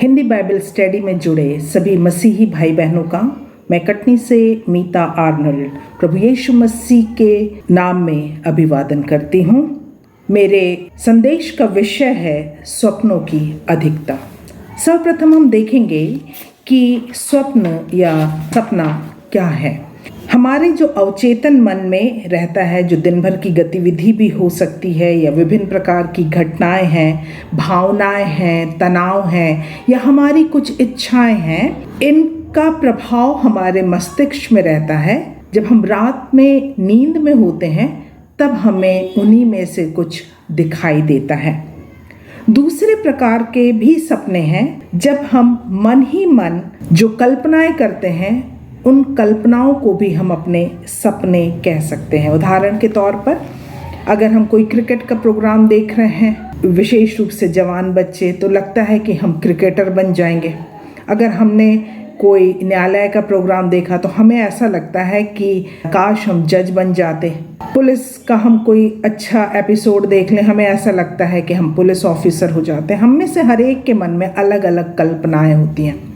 Hindi Bible study में जुड़े सभी मसीही भाई बहनों का मैं कटनी से मीता आर्नल्ड प्रभु यीशु मसीह के नाम में अभिवादन करती हूँ। मेरे संदेश का विषय है स्वप्नों की अधिकता। सर्वप्रथम हम देखेंगे कि स्वप्न या सपना क्या है। हमारे जो अवचेतन मन में रहता है, जो दिन भर की गतिविधि भी हो सकती है या विभिन्न प्रकार की घटनाएं हैं, भावनाएं हैं, तनाव हैं या हमारी कुछ इच्छाएं हैं, इनका प्रभाव हमारे मस्तिष्क में रहता है। जब हम रात में नींद में होते हैं तब हमें उन्हीं में से कुछ दिखाई देता है। दूसरे प्रकार के भी सपने हैं जब हम मन ही मन जो कल्पनाएं करते हैं उन कल्पनाओं को भी हम अपने सपने कह सकते हैं। उदाहरण के तौर पर अगर हम कोई क्रिकेट का प्रोग्राम देख रहे हैं, विशेष रूप से जवान बच्चे, तो लगता है कि हम क्रिकेटर बन जाएंगे। अगर हमने कोई न्यायालय का प्रोग्राम देखा तो हमें ऐसा लगता है कि काश हम जज बन जाते। पुलिस का हम कोई अच्छा एपिसोड देख लें, हमें ऐसा लगता है कि हम पुलिस ऑफिसर हो जाते हैं। हम में से हर एक के मन में अलग अलग कल्पनाएं होती हैं।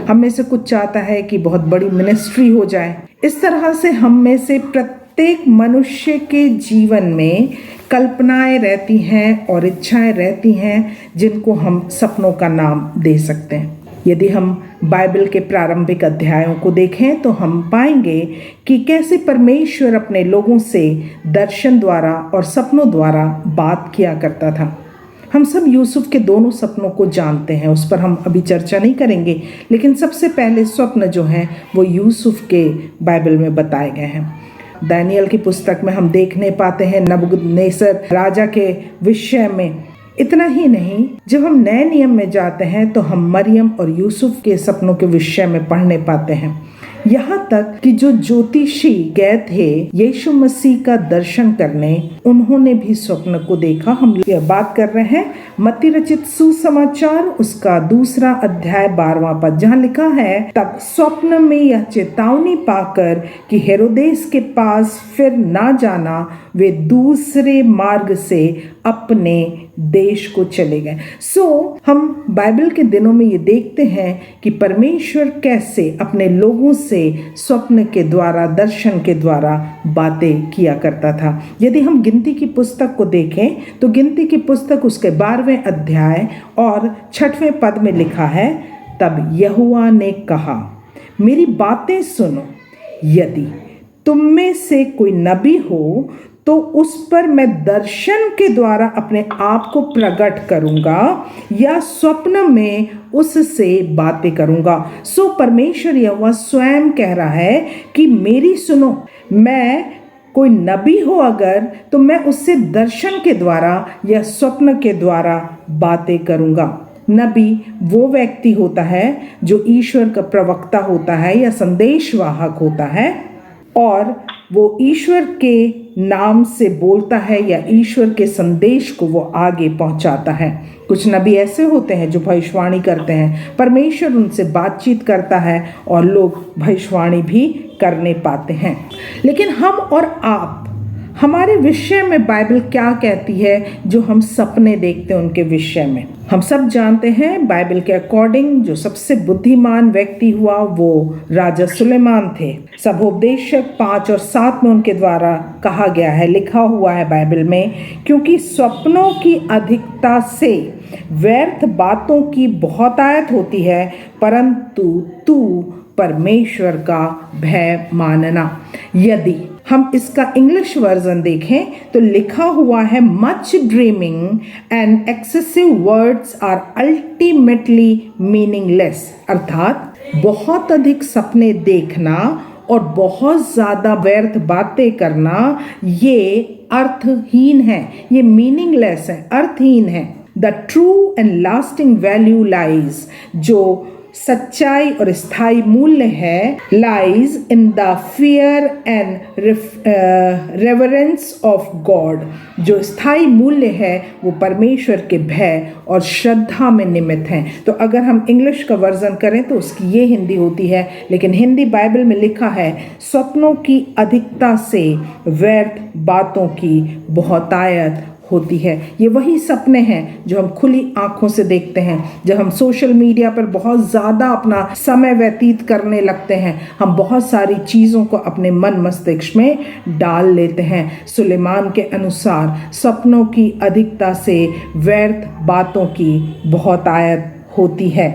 हम में से कुछ चाहता है कि बहुत बड़ी मिनिस्ट्री हो जाए। इस तरह से हम में से प्रत्येक मनुष्य के जीवन में कल्पनाएं रहती हैं और इच्छाएं रहती हैं जिनको हम सपनों का नाम दे सकते हैं। यदि हम बाइबल के प्रारंभिक अध्यायों को देखें तो हम पाएंगे कि कैसे परमेश्वर अपने लोगों से दर्शन द्वारा और सपनों द्वारा बात किया करता था। हम सब यूसुफ के दोनों सपनों को जानते हैं, उस पर हम अभी चर्चा नहीं करेंगे, लेकिन सबसे पहले स्वप्न जो हैं वो यूसुफ के बाइबल में बताए गए हैं। दानियल की पुस्तक में हम देखने पाते हैं नबूकदनेस्सर राजा के विषय में। इतना ही नहीं, जब हम नए नियम में जाते हैं तो हम मरियम और यूसुफ के सपनों के विषय में पढ़ने पाते हैं। यहाँ तक कि जो ज्योतिषी गए थे यीशु मसीह का दर्शन करने, उन्होंने भी स्वप्न को देखा। हम बात कर रहे हैं मत्ती रचित सुसमाचार उसका 2 अध्याय 12वां पद, जहाँ लिखा है, तब स्वप्न में यह चेतावनी पाकर कि हेरोदेस के पास फिर ना जाना, वे दूसरे मार्ग से अपने देश को चले गए। हम बाइबल के दिनों में ये देखते हैं कि परमेश्वर कैसे अपने लोगों से स्वप्न के द्वारा, दर्शन के द्वारा बातें किया करता था। यदि हम गिनती की पुस्तक को देखें तो गिनती की पुस्तक उसके 12वें अध्याय और 6वें पद में लिखा है, तब यहोवा ने कहा, मेरी बातें सुनो, यदि तुम में से कोई नबी हो तो उस पर मैं दर्शन के द्वारा अपने आप को प्रकट करूंगा या स्वप्न में उससे बातें करूंगा। परमेश्वर यहोवा स्वयं कह रहा है कि मेरी सुनो, मैं कोई नबी हो अगर तो मैं उससे दर्शन के द्वारा या स्वप्न के द्वारा बातें करूंगा। नबी वो व्यक्ति होता है जो ईश्वर का प्रवक्ता होता है या संदेशवाहक होता है और वो ईश्वर के नाम से बोलता है या ईश्वर के संदेश को वो आगे पहुंचाता है। कुछ नबी ऐसे होते हैं जो भविष्यवाणी करते हैं, परमेश्वर उनसे बातचीत करता है और लोग भविष्यवाणी भी करने पाते हैं। लेकिन हम और आप, हमारे विषय में बाइबल क्या कहती है जो हम सपने देखते हैं उनके विषय में? हम सब जानते हैं बाइबल के अकॉर्डिंग जो सबसे बुद्धिमान व्यक्ति हुआ वो राजा सुलेमान थे। सबोपदेशक 5 और 7 में उनके द्वारा कहा गया है, लिखा हुआ है बाइबल में, क्योंकि स्वप्नों की अधिकता से व्यर्थ बातों की बहुतायत होती है, परंतु तू परमेश्वर का भय मानना। यदि हम इसका इंग्लिश वर्जन देखें तो लिखा हुआ है, much dreaming and excessive words are ultimately meaningless. अर्थात बहुत अधिक सपने देखना और बहुत ज़्यादा व्यर्थ बातें करना ये अर्थहीन है, ये मीनिंगलेस है, अर्थहीन है। The true and lasting value lies, जो सच्चाई और स्थायी मूल्य है, lies in the fear and reverence of God. जो स्थायी मूल्य है वो परमेश्वर के भय और श्रद्धा में निमित्त हैं। तो अगर हम इंग्लिश का वर्जन करें तो उसकी ये हिंदी होती है, लेकिन हिंदी बाइबल में लिखा है, स्वप्नों की अधिकता से व्यर्थ बातों की बहुतायत होती है। ये वही सपने हैं जो हम खुली आंखों से देखते हैं। जब हम सोशल मीडिया पर बहुत ज़्यादा अपना समय व्यतीत करने लगते हैं, हम बहुत सारी चीज़ों को अपने मन मस्तिष्क में डाल लेते हैं। सुलेमान के अनुसार सपनों की अधिकता से व्यर्थ बातों की बहुत आयत होती है।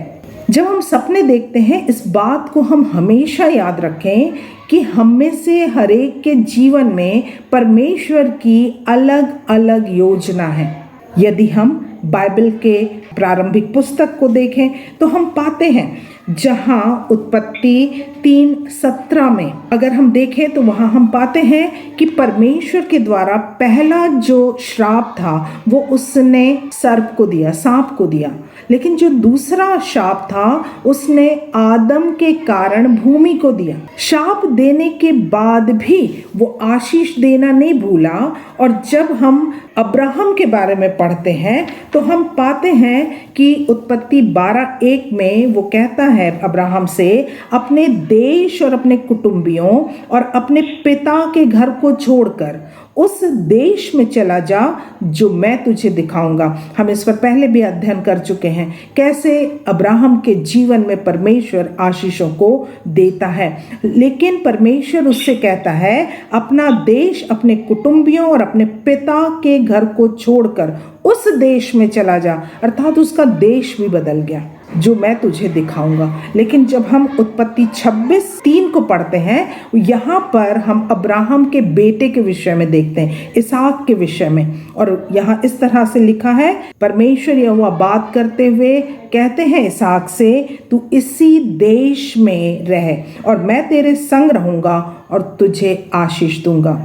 जब हम सपने देखते हैं, इस बात को हम हमेशा याद रखें कि हम में से हर एक के जीवन में परमेश्वर की अलग अलग योजना है। यदि हम बाइबल के प्रारंभिक पुस्तक को देखें तो हम पाते हैं, जहां उत्पत्ति 3:17 में अगर हम देखें तो वहां हम पाते हैं कि परमेश्वर के द्वारा पहला जो श्राप था वो उसने सर्प को दिया, सांप को दिया। लेकिन जो दूसरा शाप था उसने आदम के कारण भूमि को दिया। शाप देने के बाद भी वो आशीष देना नहीं भूला। और जब हम अब्राहम के बारे में पढ़ते हैं तो हम पाते हैं कि उत्पत्ति 12:1 में वो कहता है अब्राहम से, अपने देश और अपने कुटुंबियों और अपने पिता के घर को छोड़कर उस देश में चला जा जो मैं तुझे दिखाऊंगा। हम इस पर पहले भी अध्ययन कर चुके हैं, कैसे अब्राहम के जीवन में परमेश्वर आशीषों को देता है। लेकिन परमेश्वर उससे कहता है, अपना देश, अपने कुटुंबियों और अपने पिता के घर को छोड़कर उस देश में चला जा। अर्थात उसका देश भी बदल गया, जो मैं तुझे दिखाऊंगा। लेकिन जब हम उत्पत्ति 26:3 को पढ़ते हैं, यहाँ पर हम अब्राहम के बेटे के विषय में देखते हैं, इसहाक के विषय में। और यहाँ इस तरह से लिखा है, परमेश्वर यहोवा बात करते हुए कहते हैं इसहाक से, तू इसी देश में रह और मैं तेरे संग रहूंगा और तुझे आशीष दूंगा।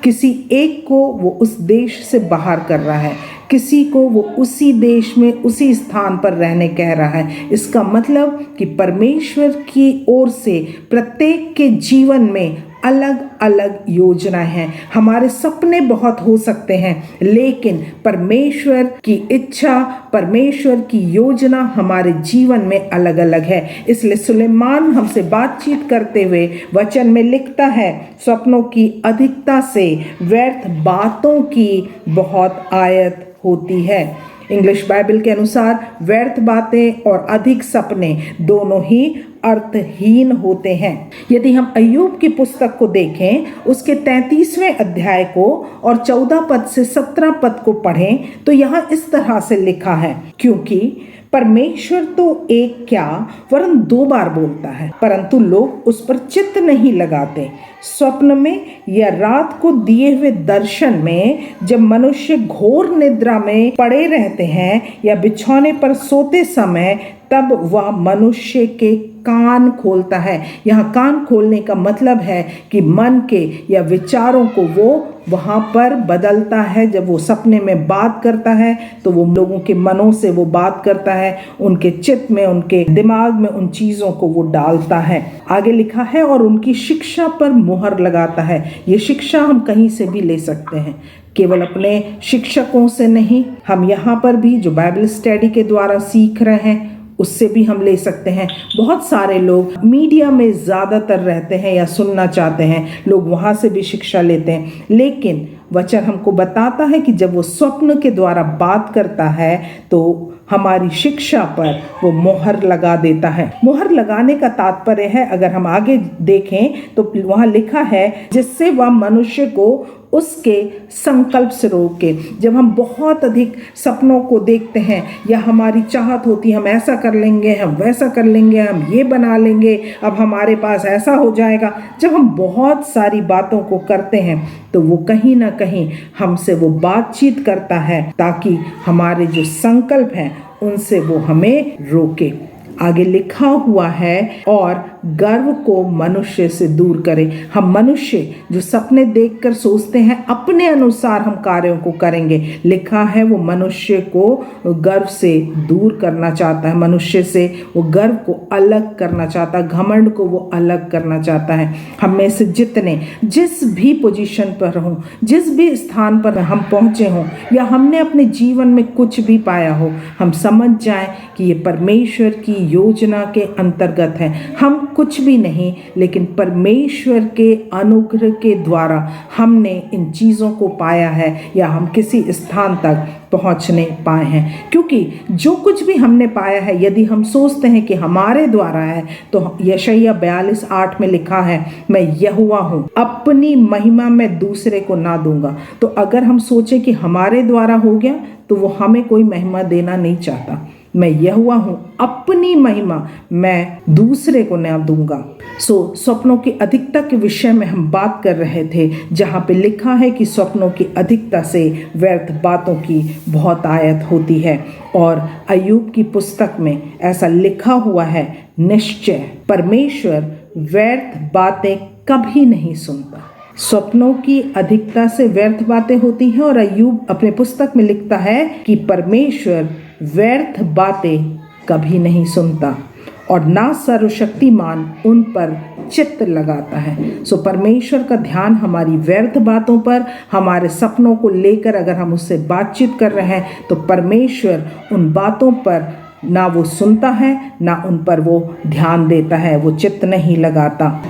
किसी एक को वो उस देश से बाहर कर रहा है, किसी को वो उसी देश में उसी स्थान पर रहने कह रहा है। इसका मतलब कि परमेश्वर की ओर से प्रत्येक के जीवन में अलग अलग योजनाएं हैं। हमारे सपने बहुत हो सकते हैं, लेकिन परमेश्वर की इच्छा, परमेश्वर की योजना हमारे जीवन में अलग अलग है। इसलिए सुलेमान हमसे बातचीत करते हुए वचन में लिखता है, सपनों की अधिकता से व्यर्थ बातों की बहुत आयत होती है। इंग्लिश बाइबल के अनुसार व्यर्थ बातें और अधिक सपने दोनों ही अर्थहीन होते हैं। यदि हम अय्यूब की पुस्तक को देखें, उसके 33वें अध्याय को और 14 पद से 17 पद को पढ़ें तो यहाँ इस तरह से लिखा है, क्योंकि परमेश्वर तो एक क्या वरन 2 बार बोलता है, परंतु लोग उस पर चित्त नहीं लगाते। स्वप्न में या रात को दिए हुए दर्शन में जब मनुष्य घोर निद्रा में पड़े रहते हैं या बिछौने पर सोते समय, तब वह मनुष्य के कान खोलता है। यहाँ कान खोलने का मतलब है कि मन के या विचारों को वो वहाँ पर बदलता है। जब वो सपने में बात करता है तो वो लोगों के मनों से वो बात करता है, उनके चित्त में, उनके दिमाग में उन चीज़ों को वो डालता है। आगे लिखा है, और उनकी शिक्षा पर मुहर लगाता है। ये शिक्षा हम कहीं से भी ले सकते हैं, केवल अपने शिक्षकों से नहीं, हम यहाँ पर भी जो बाइबल स्टडी के द्वारा सीख रहे हैं उससे भी हम ले सकते हैं। बहुत सारे लोग मीडिया में ज़्यादातर रहते हैं या सुनना चाहते हैं, लोग वहाँ से भी शिक्षा लेते हैं। लेकिन वचन हमको बताता है कि जब वो स्वप्न के द्वारा बात करता है तो हमारी शिक्षा पर वो मोहर लगा देता है। मोहर लगाने का तात्पर्य है, अगर हम आगे देखें तो वहाँ लिखा है, जिससे वह मनुष्य को उसके संकल्प से रोके। जब हम बहुत अधिक सपनों को देखते हैं या हमारी चाहत होती है हम ऐसा कर लेंगे, हम वैसा कर लेंगे, हम ये बना लेंगे, अब हमारे पास ऐसा हो जाएगा, जब हम बहुत सारी बातों को करते हैं तो वो कहीं ना कहीं हमसे वो बातचीत करता है ताकि हमारे जो संकल्प हैं उनसे वो हमें रोके। आगे लिखा हुआ है, और गर्व को मनुष्य से दूर करे। हम मनुष्य जो सपने देखकर सोचते हैं अपने अनुसार हम कार्यों को करेंगे, लिखा है वो मनुष्य को गर्व से दूर करना चाहता है, मनुष्य से वो गर्व को अलग करना चाहता है, घमंड को वो अलग करना चाहता है। हम में से जितने जिस भी पोजीशन पर हों, जिस भी स्थान पर हम पहुँचे हों या हमने अपने जीवन में कुछ भी पाया हो, हम समझ जाएं कि ये परमेश्वर की योजना के अंतर्गत हैं। हम कुछ भी नहीं, लेकिन परमेश्वर के अनुग्रह के द्वारा हमने इन चीज़ों को पाया है या हम किसी स्थान तक पहुंचने पाए हैं। क्योंकि जो कुछ भी हमने पाया है, यदि हम सोचते हैं कि हमारे द्वारा है, तो यशायाह 42:8 में लिखा है, मैं यहोवा हूँ, अपनी महिमा मैं दूसरे को ना दूंगा। तो अगर हम सोचें कि हमारे द्वारा हो गया, तो वो हमें कोई महिमा देना नहीं चाहता। मैं यहोवा हूँ, अपनी महिमा मैं दूसरे को ना दूंगा। स्वप्नों की अधिकता के विषय में हम बात कर रहे थे, जहाँ पे लिखा है कि स्वप्नों की अधिकता से व्यर्थ बातों की बहुत आयत होती है। और अय्यूब की पुस्तक में ऐसा लिखा हुआ है, निश्चय परमेश्वर व्यर्थ बातें कभी नहीं सुनता। स्वप्नों की अधिकता से व्यर्थ बातें होती हैं, और अय्यूब अपने पुस्तक में लिखता है कि परमेश्वर व्यर्थ बातें कभी नहीं सुनता और ना सर्वशक्तिमान उन पर चित्त लगाता है। परमेश्वर का ध्यान हमारी व्यर्थ बातों पर, हमारे सपनों को लेकर अगर हम उससे बातचीत कर रहे हैं, तो परमेश्वर उन बातों पर ना वो सुनता है, ना उन पर वो ध्यान देता है, वो चित्त नहीं लगाता।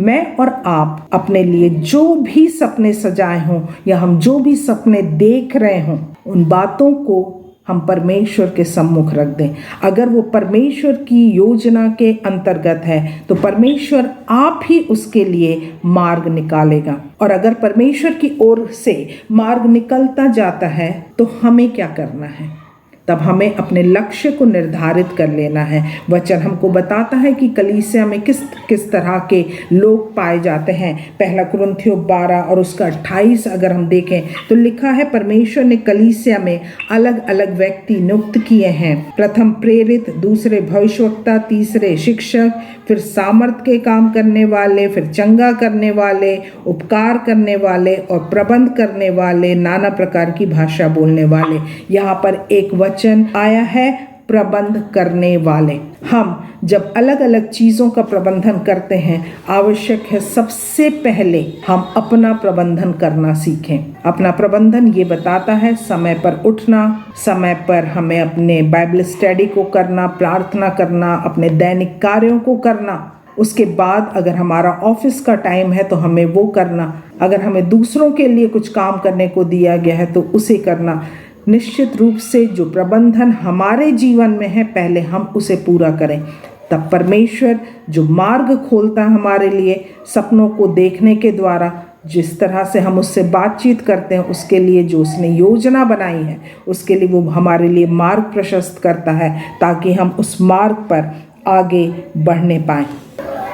मैं और आप अपने लिए जो भी सपने सजाए हों या हम जो भी सपने देख रहे हों, उन बातों को हम परमेश्वर के सम्मुख रख दें। अगर वो परमेश्वर की योजना के अंतर्गत है, तो परमेश्वर आप ही उसके लिए मार्ग निकालेगा। और अगर परमेश्वर की ओर से मार्ग निकलता जाता है, तो हमें क्या करना है? तब हमें अपने लक्ष्य को निर्धारित कर लेना है। वचन हमको बताता है कि कलीसिया में किस किस तरह के लोग पाए जाते हैं। पहला कुरिन्थियों 12 और उसका 28 अगर हम देखें, तो लिखा है, परमेश्वर ने कलीसिया में अलग अलग व्यक्ति नियुक्त किए हैं। प्रथम प्रेरित, दूसरे भविष्यवक्ता, तीसरे शिक्षक, फिर सामर्थ के काम करने वाले, फिर चंगा करने वाले, उपकार करने वाले और प्रबंध करने वाले, नाना प्रकार की भाषा बोलने वाले। यहाँ पर एक वचन आया है, प्रबंध करने वाले। हम जब अलग अलग चीज़ों का प्रबंधन करते हैं, आवश्यक है सबसे पहले हम अपना प्रबंधन करना सीखें। अपना प्रबंधन ये बताता है समय पर उठना, समय पर हमें अपने बाइबल स्टडी को करना, प्रार्थना करना, अपने दैनिक कार्यों को करना। उसके बाद अगर हमारा ऑफिस का टाइम है तो हमें वो करना। अगर हमें दूसरों के लिए कुछ काम करने को दिया गया है तो उसे करना। निश्चित रूप से जो प्रबंधन हमारे जीवन में है, पहले हम उसे पूरा करें। तब परमेश्वर जो मार्ग खोलता है हमारे लिए सपनों को देखने के द्वारा, जिस तरह से हम उससे बातचीत करते हैं, उसके लिए जो उसने योजना बनाई है, उसके लिए वो हमारे लिए मार्ग प्रशस्त करता है, ताकि हम उस मार्ग पर आगे बढ़ने पाएं।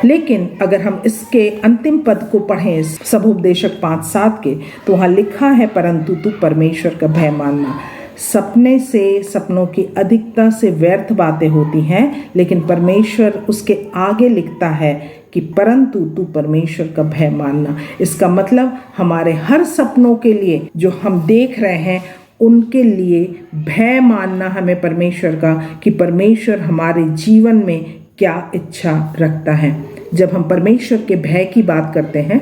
लेकिन अगर हम इसके अंतिम पद को पढ़ें, सबोपदेशक 5:7 के, तो वहाँ लिखा है, परंतु तू परमेश्वर का भय मानना। सपने से, सपनों की अधिकता से व्यर्थ बातें होती हैं, लेकिन परमेश्वर उसके आगे लिखता है कि परंतु तू परमेश्वर का भय मानना। इसका मतलब हमारे हर सपनों के लिए जो हम देख रहे हैं, उनके लिए भय मानना हमें परमेश्वर का, कि परमेश्वर हमारे जीवन में क्या इच्छा रखता है। जब हम परमेश्वर के भय की बात करते हैं,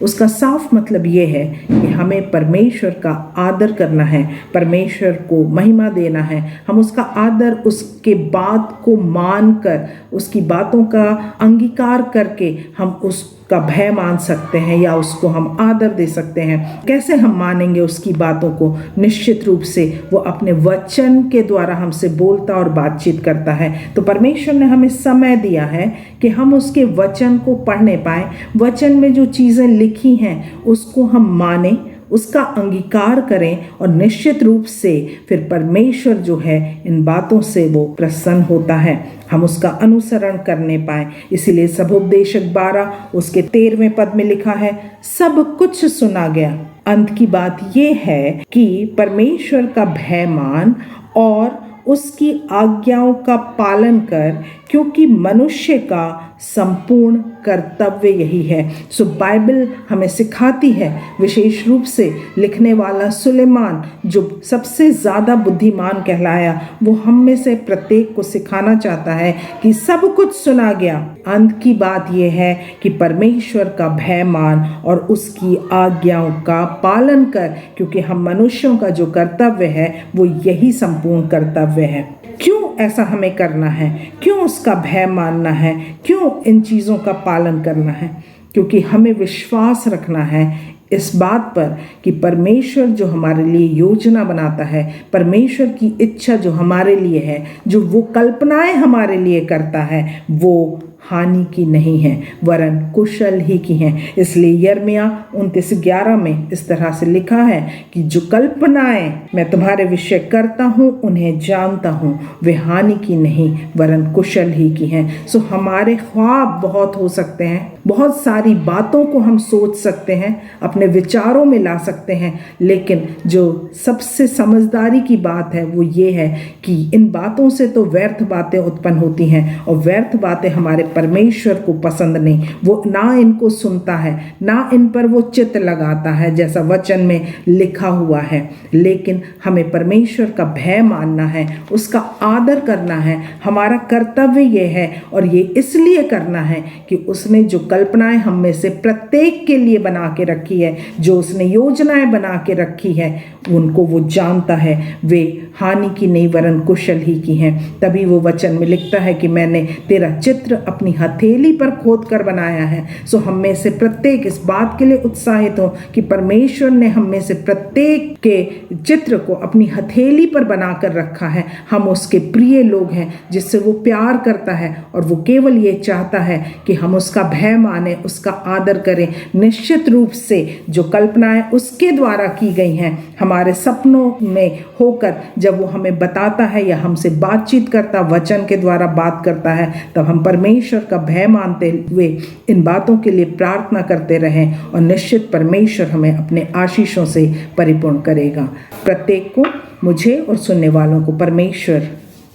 उसका साफ मतलब ये है कि हमें परमेश्वर का आदर करना है, परमेश्वर को महिमा देना है। हम उसका आदर, उसके बात को मानकर, उसकी बातों का अंगीकार करके हम उसका भय मान सकते हैं या उसको हम आदर दे सकते हैं। कैसे हम मानेंगे उसकी बातों को? निश्चित रूप से वो अपने वचन के द्वारा हमसे बोलता और बातचीत करता है। तो परमेश्वर ने हमें समय दिया है कि हम उसके वचन को पढ़ने पाएं। वचन में जो चीज़ें लिखी हैं उसको हम मानें, उसका अंगीकार करें, और निश्चित रूप से फिर परमेश्वर जो है इन बातों से वो प्रसन्न होता है, हम उसका अनुसरण करने पाएं। इसीलिए सबोपदेशक 12 उसके 13वें पद में लिखा है, सब कुछ सुना गया। अंत की बात ये है कि परमेश्वर का भय मान और उसकी आज्ञाओं का पालन कर, क्योंकि मनुष्य का संपूर्ण कर्तव्य यही है। बाइबल हमें सिखाती है, विशेष रूप से लिखने वाला सुलेमान जो सबसे ज़्यादा बुद्धिमान कहलाया, वो हम में से प्रत्येक को सिखाना चाहता है कि सब कुछ सुना गया। अंत की बात यह है कि परमेश्वर का भय मान और उसकी आज्ञाओं का पालन कर, क्योंकि हम मनुष्यों का जो कर्तव्य है वो यही संपूर्ण कर्तव्य है। क्यों ऐसा हमें करना है, क्यों उसका भय मानना है, क्यों इन चीज़ों का पालन करना है? क्योंकि हमें विश्वास रखना है इस बात पर कि परमेश्वर जो हमारे लिए योजना बनाता है, परमेश्वर की इच्छा जो हमारे लिए है, जो वो कल्पनाएं हमारे लिए करता है, वो हानि की नहीं है वरन कुशल ही की हैं। इसलिए यिर्मयाह 29:11 में इस तरह से लिखा है कि जो कल्पनाएं मैं तुम्हारे विषय करता हूँ उन्हें जानता हूँ, वे हानि की नहीं वरन कुशल ही की हैं। सो हमारे ख्वाब बहुत हो सकते हैं, बहुत सारी बातों को हम सोच सकते हैं, अपने विचारों में ला सकते हैं, लेकिन जो सबसे समझदारी की बात है वो ये है कि इन बातों से तो व्यर्थ बातें उत्पन्न होती हैं और व्यर्थ बातें हमारे परमेश्वर को पसंद नहीं। वो ना इनको सुनता है, ना इन पर वो चित्त लगाता है जैसा वचन में लिखा हुआ है। लेकिन हमें परमेश्वर का भय मानना है, उसका आदर करना है। हमारा कर्तव्य ये है और ये इसलिए करना है कि उसने जो कल्पनाएं हम में से प्रत्येक के लिए बना के रखी है, जो उसने योजनाएं बना के रखी है, उनको वो जानता है, वे हानि की नहीं वरन कुशल ही की हैं। तभी वो वचन में लिखता है कि मैंने तेरा चित्र अपनी हथेली पर खोद कर बनाया है। सो हम में से प्रत्येक इस बात के लिए उत्साहित हो कि परमेश्वर ने हम में से प्रत्येक के चित्र को अपनी हथेली पर बना कर रखा है। हम उसके प्रिय लोग हैं जिससे वो प्यार करता है और वो केवल ये चाहता है कि हम उसका भय माने, उसका आदर करें। निश्चित रूप से जो कल्पनाएं उसके द्वारा की गई हैं हमारे सपनों में होकर जब वो हमें बताता है या हमसे बातचीत करता, वचन के द्वारा बात करता है, तब हम परमेश्वर का भय मानते हुए इन बातों के लिए प्रार्थना करते रहें और निश्चित परमेश्वर हमें अपने आशीषों से परिपूर्ण करेगा। प्रत्येक को, मुझे और सुनने वालों को परमेश्वर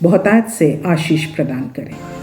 बहुतायत से आशीष प्रदान करें।